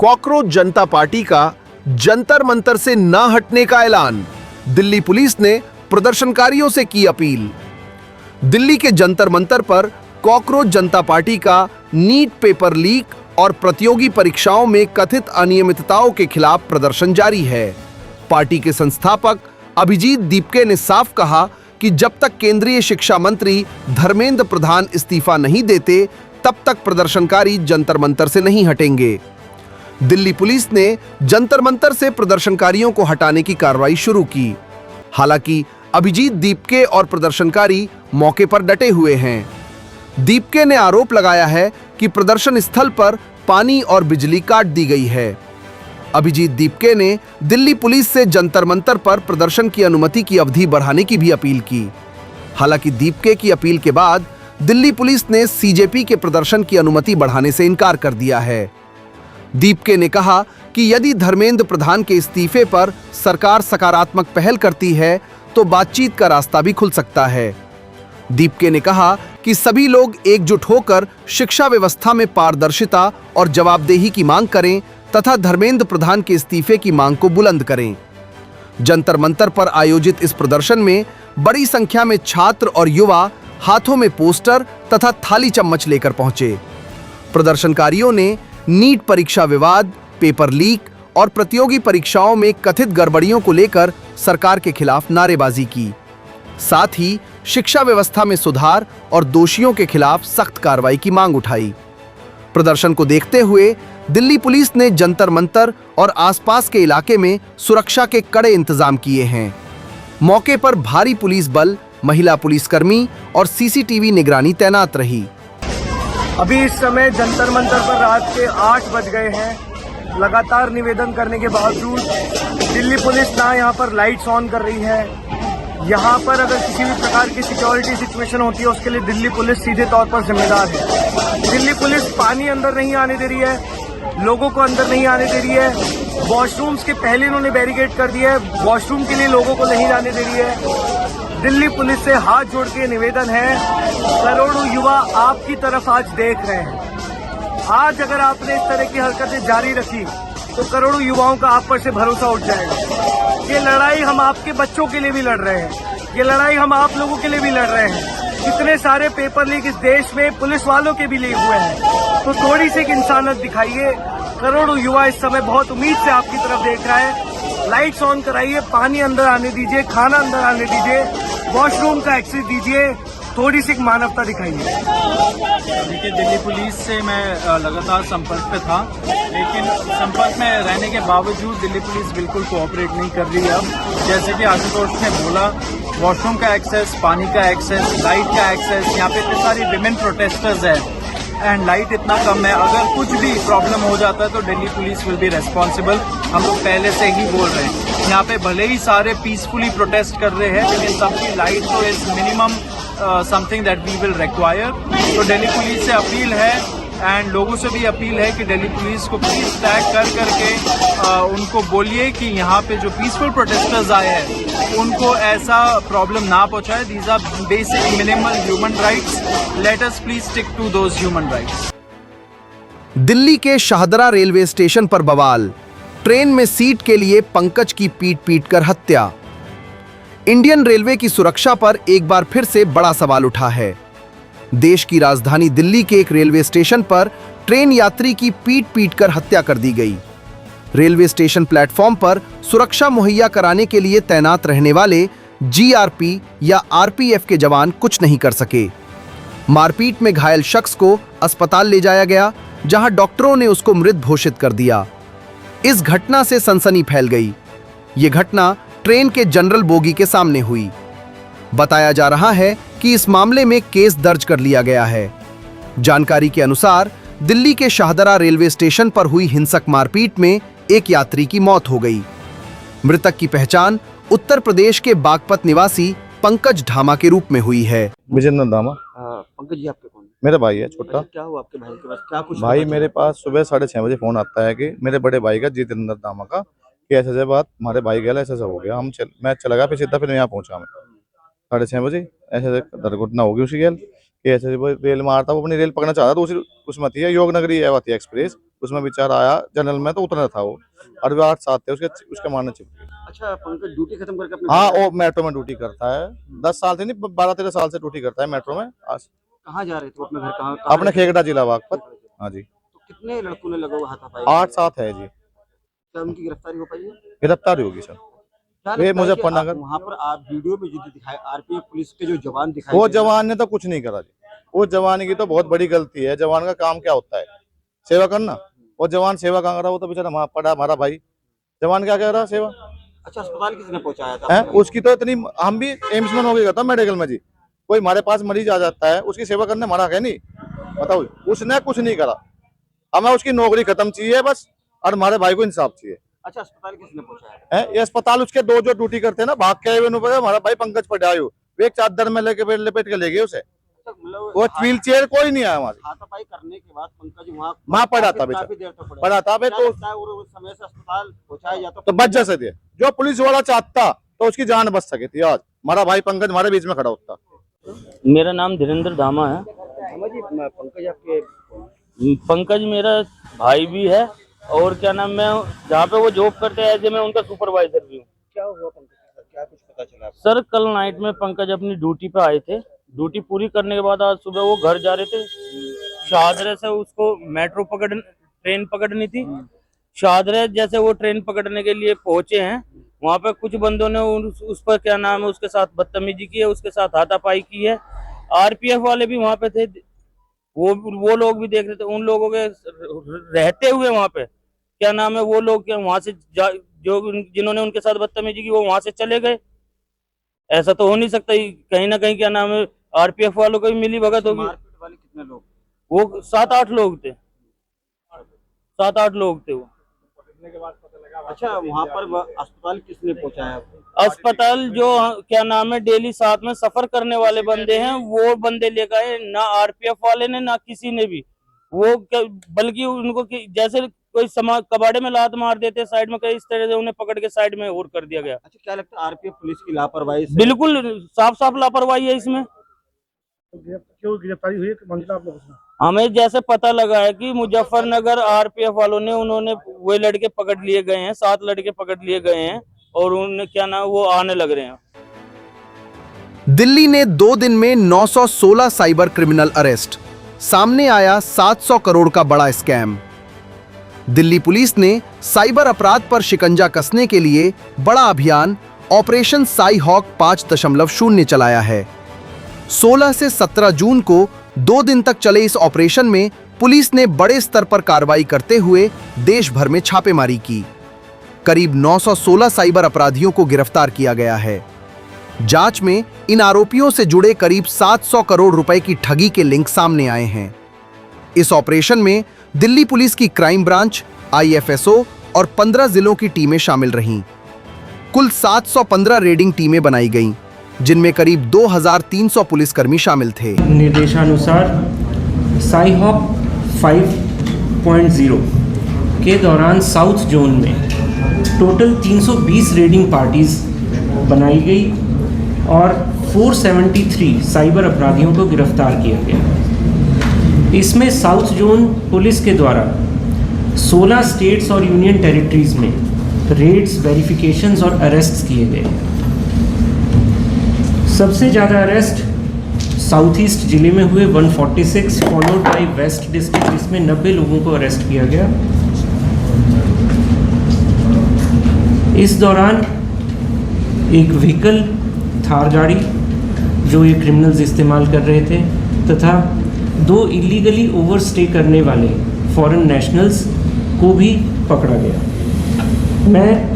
Cockroach जनता party का जंतर मंतर से न हटने का ऐलान। दिल्ली पुलिस ने प्रदर्शनकारियों से की अपील। दिल्ली के जंतर मंतर पर कॉकरोच जनता पार्टी का नीट पेपर लीक और प्रतियोगी परीक्षाओं में कथित अनियमितताओं के खिलाफ प्रदर्शन जारी है। पार्टी के संस्थापक अभिजीत दीपके ने साफ कहा कि जब तक केंद्रीय शिक्षा मंत्री धर्मेंद्र प्रधान इस्तीफा नहीं देते, तब तक प्रदर्शनकारी जंतर मंतर से नहीं हटेंगे। दिल्ली पुलिस ने जंतर मंतर से प्रदर्शनकारियों को हटाने की कार्रवाई शुरू की। हालांकि अभिजीत दीपके और प्रदर्शनकारी मौके पर डटे हुए हैं। दीपके ने आरोप लगाया है कि प्रदर्शन स्थल पर पानी और बिजली काट दी गई है। अभिजीत दीपके ने दिल्ली पुलिस से जंतर मंतर पर प्रदर्शन की अनुमति की अवधि बढ़ाने की भी अपील की। हालांकि दीपके की अपील के बाद दिल्ली पुलिस ने सीजेपी के प्रदर्शन की अनुमति बढ़ाने से इनकार कर दिया है। दीपके ने कहा कि यदि धर्मेंद्र प्रधान के इस्तीफे पर सरकार सकारात्मक पहल करती है तो बातचीत का रास्ता भी खुल सकता है। दीपके ने कहा कि सभी लोग एकजुट होकर शिक्षा व्यवस्था में पारदर्शिता और जवाबदेही की मांग करें तथा धर्मेंद्र प्रधान के इस्तीफे की मांग को बुलंद करें। जंतर मंतर पर आयोजित इस प्रदर्शन में बड़ी संख्या में छात्र और युवा हाथों में पोस्टर तथा थाली चम्मच लेकर पहुंचे। प्रदर्शनकारियों ने नीट परीक्षा विवाद, पेपर लीक और प्रतियोगी परीक्षाओं में कथित गड़बड़ियों को लेकर सरकार के खिलाफ नारेबाजी की। साथ ही शिक्षा व्यवस्था में सुधार और दोषियों के खिलाफ सख्त कार्रवाई की मांग उठाई। प्रदर्शन को देखते हुए दिल्ली पुलिस ने जंतर मंतर और आसपास के इलाके में सुरक्षा के कड़े इंतजाम किए हैं। मौके पर भारी पुलिस बल, महिला पुलिसकर्मी और सीसीटीवी निगरानी तैनात रही। अभी इस समय जंतर मंतर पर रात के 8 बज गए हैं। लगातार निवेदन करने के बावजूद दिल्ली पुलिस ना यहाँ पर लाइट्स ऑन कर रही है। यहाँ पर अगर किसी भी प्रकार की सिक्योरिटी सिचुएशन होती है उसके लिए दिल्ली पुलिस सीधे तौर पर जिम्मेदार है। दिल्ली पुलिस पानी अंदर नहीं आने दे रही है, लोगों को अंदर नहीं आने दे रही है। वॉशरूम्स के पहले इन्होंने बैरिकेड कर दिया है, वॉशरूम के लिए लोगों को नहीं जाने दे रही है। दिल्ली पुलिस से हाथ जोड़ के निवेदन है, करोड़ों युवा आपकी तरफ आज देख रहे हैं। आज अगर आपने इस तरह की हरकतें जारी रखी तो करोड़ों युवाओं का आप पर से भरोसा उठ जाएगा। ये लड़ाई हम आपके बच्चों के लिए भी लड़ रहे हैं, ये लड़ाई हम आप लोगों के लिए भी लड़ रहे हैं। कितने सारे पेपर लीक इस देश में पुलिस वालों के भी लीक हुए हैं, तो थोड़ी सी इंसानियत दिखाइए। करोड़ों युवा इस समय बहुत उम्मीद से आपकी तरफ देख रहा है। लाइट्स ऑन कराइए, पानी अंदर आने दीजिए, खाना अंदर आने दीजिए, वॉशरूम का एक्सेस दीजिए, थोड़ी सी मानवता दिखाइए। देखिए, दिल्ली पुलिस से मैं लगातार संपर्क पे था, लेकिन संपर्क में रहने के बावजूद दिल्ली पुलिस बिल्कुल कोऑपरेट नहीं कर रही है। अब जैसे कि आशुतोष ने बोला, वॉशरूम का एक्सेस, पानी का एक्सेस, लाइट का एक्सेस, यहाँ पे इतनी सारी विमेन प्रोटेस्टर्स है एंड लाइट इतना कम है। अगर कुछ भी प्रॉब्लम हो जाता है तो Delhi police will be responsible. हम लोग पहले से ही बोल रहे हैं। यहाँ पे भले ही सारे पीसफुली प्रोटेस्ट कर रहे हैं, लेकिन सबकी लाइट तो is minimum something that we will require. तो दिल्ली पुलिस से अपील है एंड लोगों से भी अपील है कि दिल्ली पुलिस को प्लीज टैग कर करके उनको बोलिए कि यहाँ पे जो पीसफुल प्रोटेस्टर्स आए हैं उनको ऐसा प्रॉब्लम ना पहुंचाए। These are basic minimal human rights, let us please stick to those human rights. Delhi के शाहदरा रेलवे स्टेशन पर बवाल, ट्रेन में सीट के लिए पंकज की पीट कर हत्या। इंडियन रेलवे की सुरक्षा पर एक बार फिर से बड़ा सवाल उठा है। देश की राजधानी दिल्ली के एक रेलवे स्टेशन पर ट्रेन यात्री की पीट कर हत्या कर दी गई। रेलवे स्टेशन प्लेटफॉर्म पर सुरक्षा मुहैया कराने के लिए तैनात रहने वाले जीआरपी या आरपीएफ के जवान कुछ नहीं कर सके। मारपीट में घायल शख्स को अस्पताल ले जाया गया, जहां डॉक्टरों ने उसको मृत घोषित कर दिया। इस घटना से सनसनी फैल गई। यह घटना ट्रेन के जनरल बोगी के सामने हुई। बताया जा रहा है कि इस मामले में केस दर्ज कर लिया गया है। जानकारी के अनुसार दिल्ली के शाहदरा रेलवे स्टेशन पर हुई हिंसक मारपीट में एक यात्री की मौत हो गई। मृतक की पहचान उत्तर प्रदेश के बागपत निवासी पंकज ढामा के रूप में हुई है। विजेंद्र धामा। पंकज जी आपके कौन? मेरा भाई है छोटा। क्या हुआ आपके भाई के पास? क्या कुछ भाई मेरे पास सुबह 6:30 बजे फोन आता है कि मेरे बड़े भाई का जितेंद्र धामा का कि ऐसे बात हमारे भाई गया, ऐसा हो गया। मैं चला गया, फिर सीधा फिर यहाँ पहुंचा। मैं 6:30 बजे ऐसे दुर्घटना होगी उसकी गैल कि ऐसे वो रेल मार था, वो अपनी रेल पकड़ना चाहता था, तो उसी उसमें थी योग नगरी एवं एक्सप्रेस, उसमें बेचारा आया जनरल में, तो उतरना था वो, और वे 8 साथ थे उसके मारने चिप गए। अच्छा पंकज ड्यूटी खत्म करके अपने हाँ, घर वो मेट्रो में ड्यूटी करता है, 10 साल से नहीं 12-13 साल से ड्यूटी करता है मेट्रो में। कहाँ जा रहे थे वो अपने घर? कहाँ अपने खेगड़ा जिला बागपत। हाँ जी, तो कितने लड़कों ने लगा हुआ हाथापाई? 8 साथ है जी, क्या उनकी गिरफ्तारी हो पाई है? गिरफ्तारी होगी सर। क्या वे लगता है कि मुजफ्फरनगर वहाँ पर आप वीडियो में जो दिखाए आरपीएफ पुलिस के जो जवान दिखाए वो दे रहे हैं, जवान ने तो कुछ नहीं करा जी, वो जवान की तो बहुत बड़ी गलती है। जवान का काम क्या होता है? सेवा करना। वो जवान सेवा कहाँ कर रहा, वो तो बेचारा वहाँ पड़ा हमारा भाई, जवान क्या कह रहा सेवा अच्छा अस्पताल किसने पहुँचाया था? है उसकी। तो इतनी हम भी एम्स में नौकरी करता मेडिकल में जी, कोई हमारे पास मरीज आ जाता है, उसकी सेवा करने हमारा है नहीं, बताओ, उसने कुछ नहीं करा। हमें उसकी नौकरी खत्म चाहिए बस, और हमारे भाई को इंसाफ चाहिए। अच्छा अस्पताल किसने पहुँचाया? है ये अस्पताल उसके 2 जो ड्यूटी करते हैं ना, भाग के आए हुए, हमारा भाई पंकज पटायु, वे एक चादर में लेके लपेट के ले गए उसे, मतलब वो व्हील चेयर कोई नहीं आया हमारे। हाथापाई करने के बाद पंकज वहाँ पड़ा था काफी बेचारा, देर तक पड़ा था बे, क्या तो लगता है और उस समय से अस्पताल पहुँचाया जाता तो बच जा सकते, जो पुलिस वाला चाहता तो उसकी जान बच सकी थी। आज हमारा भाई पंकज हमारे बीच में खड़ा होता। मेरा नाम धीरेन्द्र धामा है। पंकज आपके पंकज मेरा भाई भी है, और क्या नाम, मैं जहाँ पे वो जॉब करते हैं ऐसे मैं उनका सुपरवाइजर भी हूँ। क्या हुआ पंकज के साथ? क्या कुछ पता चला आपको? सर कल नाइट में पंकज अपनी ड्यूटी पे आए थे, ड्यूटी पूरी करने के बाद आज सुबह वो घर जा रहे थे। शाहदरा से उसको ट्रेन पकड़नी थी। शाहदरा जैसे वो ट्रेन पकड़ने के लिए पहुंचे हैं, वहाँ पे कुछ बंदों ने उस पर क्या नाम है उसके साथ बदतमीजी की है, उसके साथ हाथापाई की है। आरपीएफ वाले भी वहाँ पे थे, वो लोग भी देख रहे थे। उन लोगों के रहते हुए वहाँ पे क्या नाम है वो लोग वहाँ से जो जिन्होंने उनके साथ बदतमीजी की वो वहाँ से चले गए। ऐसा तो हो नहीं सकता, कहीं ना कहीं क्या नाम है आरपीएफ वालों को भी मिली भगत होगी। मारपीट वाले कितने लोग? वो 7-8 लोग थे, 7-8 लोग थे वो। अच्छा वहाँ पर अस्पताल किसने पहुँचाया आपको? अस्पताल जो क्या नाम है डेली साथ में सफर करने वाले बंदे हैं वो बंदे ले गए, ना आरपीएफ वाले ने ना किसी ने भी। वो बल्कि उनको जैसे कोई कबाड़े में लात मार देते साइड में, कई इस तरह से उन्हें पकड़ के साइड में और कर दिया गया। अच्छा क्या लगता है आरपीएफ पुलिस की लापरवाही से? बिल्कुल साफ साफ लापरवाही है इसमें। क्यों गिरफ्तारी हुई है? मामला आप लोगों से हमें जैसे पता लगा है कि मुजफ्फरनगर आरपीएफ वालों ने उन्होंने वो लड़के पकड़ लिए गए हैं, 7 लड़के पकड़ लिए गए हैं, और उन्हें क्या नाम वो आने लग रहे हैं। दिल्ली ने 2 दिन में 916 साइबर क्रिमिनल अरेस्ट, सामने आया 700 करोड़ का बड़ा स्कैम। दिल्ली पुलिस ने साइबर अपराध पर शिकंजा कसने के लिए बड़ा अभियान ऑपरेशन साई हॉक 5.0 चलाया है। 16 से 17 जून को 2 दिन तक चले इस ऑपरेशन में पुलिस ने बड़े स्तर पर कार्रवाई करते हुए देश भर में छापेमारी की। करीब 916 साइबर अपराधियों को गिरफ्तार किया गया है। जांच में इन आरोपियों से जुड़े करीब 700 करोड़ रुपए की ठगी के लिंक सामने आए हैं। इस ऑपरेशन में दिल्ली पुलिस की क्राइम ब्रांच, आईएफएसओ और 15 जिलों की टीमें शामिल रहीं। कुल 715 रेडिंग टीमें बनाई गईं, जिनमें करीब 2300 पुलिसकर्मी शामिल थे। निर्देशानुसार साई हॉक 5.0 के दौरान साउथ जोन में टोटल 320 रेडिंग पार्टीज बनाई गई और 473 साइबर अपराधियों को गिरफ्तार किया गया। इसमें साउथ जोन पुलिस के द्वारा 16 स्टेट्स और यूनियन टेरिटरीज में रेड्स, वेरिफिकेशंस और अरेस्ट्स किए गए। सबसे ज़्यादा अरेस्ट साउथ ईस्ट जिले में हुए 146, फॉलोड बाय वेस्ट डिस्ट्रिक्ट, इसमें 90 लोगों को अरेस्ट किया गया। इस दौरान एक व्हीकल, थार गाड़ी जो ये क्रिमिनल्स इस्तेमाल कर रहे थे, तथा 2 इलीगली ओवरस्टे करने वाले फॉरेन नेशनल्स को भी पकड़ा गया। मैं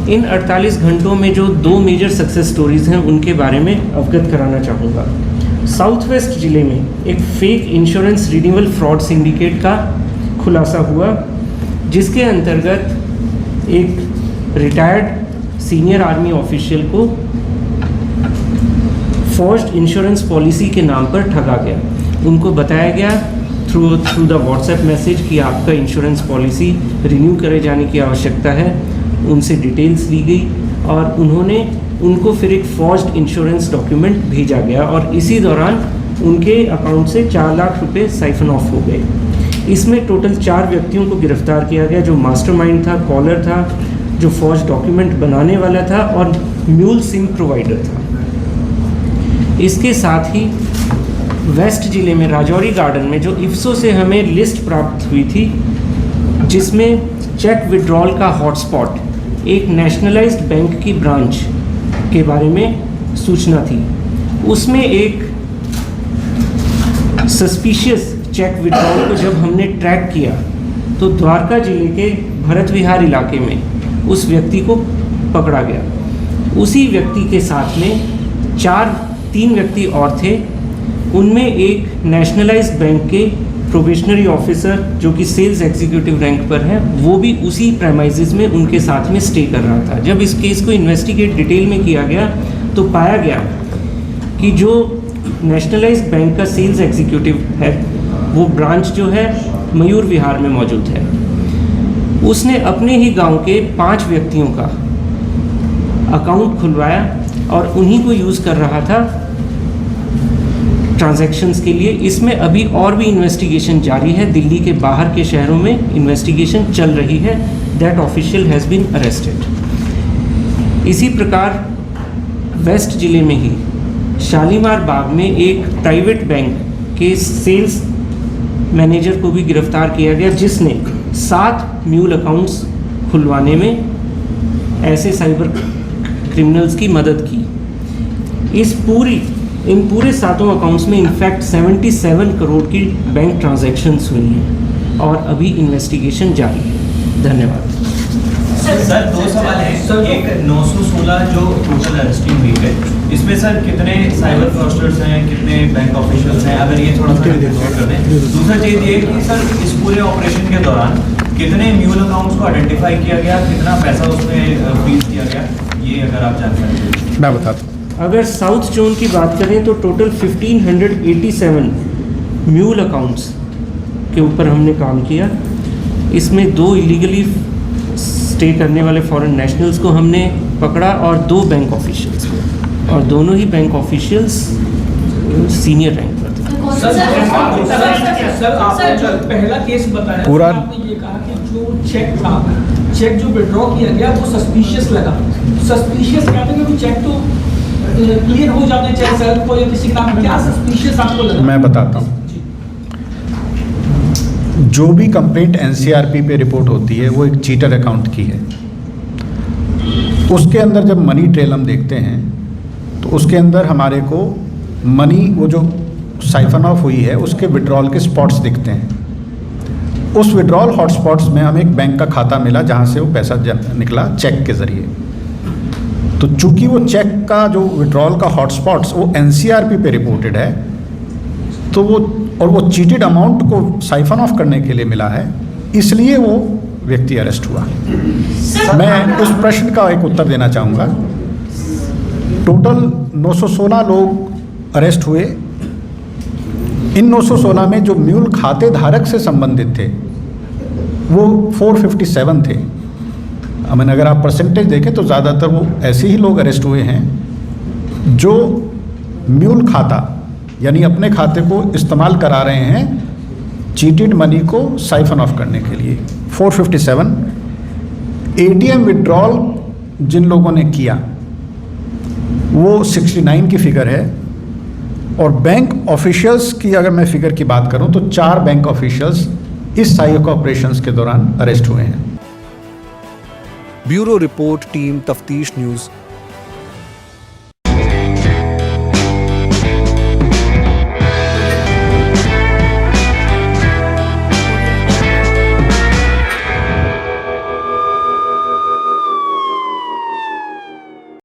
इन 48 घंटों में जो 2 मेजर सक्सेस स्टोरीज़ हैं उनके बारे में अवगत कराना चाहूँगा। साउथ वेस्ट ज़िले में एक fake insurance renewal fraud syndicate का खुलासा हुआ, जिसके अंतर्गत एक रिटायर्ड सीनियर आर्मी ऑफिशियल को फॉर्ज्ड इंश्योरेंस पॉलिसी के नाम पर ठगा गया। उनको बताया गया थ्रू द व्हाट्सएप मैसेज कि आपका इंश्योरेंस पॉलिसी रिन्यू करे जाने की आवश्यकता है। उनसे डिटेल्स ली गई और उनको फिर एक फॉर्ज्ड इंश्योरेंस डॉक्यूमेंट भेजा गया, और इसी दौरान उनके अकाउंट से 4 लाख रुपए साइफन ऑफ हो गए। इसमें टोटल 4 व्यक्तियों को गिरफ्तार किया गया, जो मास्टरमाइंड था, कॉलर था, जो फौज डॉक्यूमेंट बनाने वाला था और म्यूल सिम प्रोवाइडर था। इसके साथ ही वेस्ट ज़िले में राजौरी गार्डन में जो इफ्सो से हमें लिस्ट प्राप्त हुई थी, जिसमें चेक विड्रॉल का हॉटस्पॉट एक नेशनलाइज्ड बैंक की ब्रांच के बारे में सूचना थी, उसमें एक सस्पिशियस चेक विड्रॉल को जब हमने ट्रैक किया तो द्वारका जिले के भरत विहार इलाके में उस व्यक्ति को पकड़ा गया। उसी व्यक्ति के साथ में 3 व्यक्ति और थे, उनमें एक नेशनलाइज्ड बैंक के प्रोबेशनरी ऑफिसर जो कि सेल्स एग्जीक्यूटिव रैंक पर है, वो भी उसी प्रेमाइजेस में उनके साथ में स्टे कर रहा था। जब इस केस को इन्वेस्टिगेट डिटेल में किया गया तो पाया गया कि जो नेशनलाइज्ड बैंक का सेल्स एग्जीक्यूटिव है, वो ब्रांच जो है मयूर विहार में मौजूद है। उसने अपने ही गांव के 5 व्यक्तियों का अकाउंट खुलवाया और उन्हीं को यूज़ कर रहा था ट्रांजैक्शंस के लिए। इसमें अभी और भी इन्वेस्टिगेशन जारी है, दिल्ली के बाहर के शहरों में इन्वेस्टिगेशन चल रही है। That official has been arrested. इसी प्रकार वेस्ट ज़िले में ही शालीमार बाग में एक प्राइवेट बैंक के सेल्स मैनेजर को भी गिरफ्तार किया गया, जिसने 7 म्यूल अकाउंट्स खुलवाने में ऐसे साइबर क्रिमिनल्स की मदद की। इन पूरे 7 अकाउंट्स में इनफैक्ट 77 करोड़ की बैंक ट्रांजैक्शंस हुई हैं और अभी इन्वेस्टिगेशन जारी है। धन्यवाद। सर 2 सवाल हैं। एक 916 जो टोटल अरेस्टिंग हुई है, इसमें सर कितने साइबर फ्रॉडस्टर्स हैं, कितने बैंक ऑफिशियल्स हैं, अगर ये थोड़ा सा कर दें। दूसरा चीज़ ये कि सर इस पूरे ऑपरेशन के दौरान कितने म्यूल अकाउंट्स को आइडेंटिफाई किया गया, कितना पैसा उसमें फ्रीज किया गया, ये अगर आप जानकारी दें। मैं बताता हूँ। अगर साउथ जोन की बात करें तो टोटल 1587 म्यूल अकाउंट्स के ऊपर हमने काम किया। इसमें 2 इलीगली स्टे करने वाले फॉरेन नेशनल्स को हमने पकड़ा और 2 बैंक ऑफिशियल्स को, और दोनों ही बैंक ऑफिशियल्स सीनियर रैंक पर थे। सर आपने जो पहला केस बताया पूरा आपने ये कहा कि जो चेक था, चेक जो विड्रॉ किया गया वो सस्पिशियस लगा। सस्पिशियस कहते हैं कि चेक तो क्लियर हो जाते हैं, चाहे सर को या किसी का, क्या सस्पिशियस आपको लगा? मैं बताता हूँ। जो भी कंप्लेंट एनसीआरपी पे रिपोर्ट होती है वो एक चीटर अकाउंट की है। उसके अंदर जब मनी ट्रेल हम देखते हैं तो उसके अंदर हमारे को मनी, वो जो साइफन ऑफ हुई है, उसके विड्रॉल के स्पॉट्स दिखते हैं। उस विड्रॉल हॉटस्पॉट्स में हमें एक बैंक का खाता मिला जहाँ से वो पैसा निकला चेक के ज़रिए। तो चूंकि वो चेक का जो विड्रॉल का हॉटस्पॉट्स वो एनसीआरपी पे रिपोर्टेड है, तो वो चीटेड अमाउंट को साइफन ऑफ करने के लिए मिला है, इसलिए वो व्यक्ति अरेस्ट हुआ। मैं उस प्रश्न का एक उत्तर देना चाहूँगा। टोटल 916 लोग अरेस्ट हुए। इन 916 में जो म्यूल खाते धारक से संबंधित थे वो 457 थे। मैंने अगर आप परसेंटेज देखें तो ज़्यादातर वो ऐसे ही लोग अरेस्ट हुए हैं जो म्यूल खाता यानी अपने खाते को इस्तेमाल करा रहे हैं चीटेड मनी को साइफन ऑफ करने के लिए। 457 एटीएम विड्रॉल जिन लोगों ने किया वो 69 की फिगर है, और बैंक ऑफिशियल्स की अगर मैं फिगर की बात करूं तो 4 बैंक ऑफिशियल्स इस साइबर ऑपरेशंस के दौरान अरेस्ट हुए हैं। ब्यूरो रिपोर्ट, टीम तफ्तीश न्यूज़,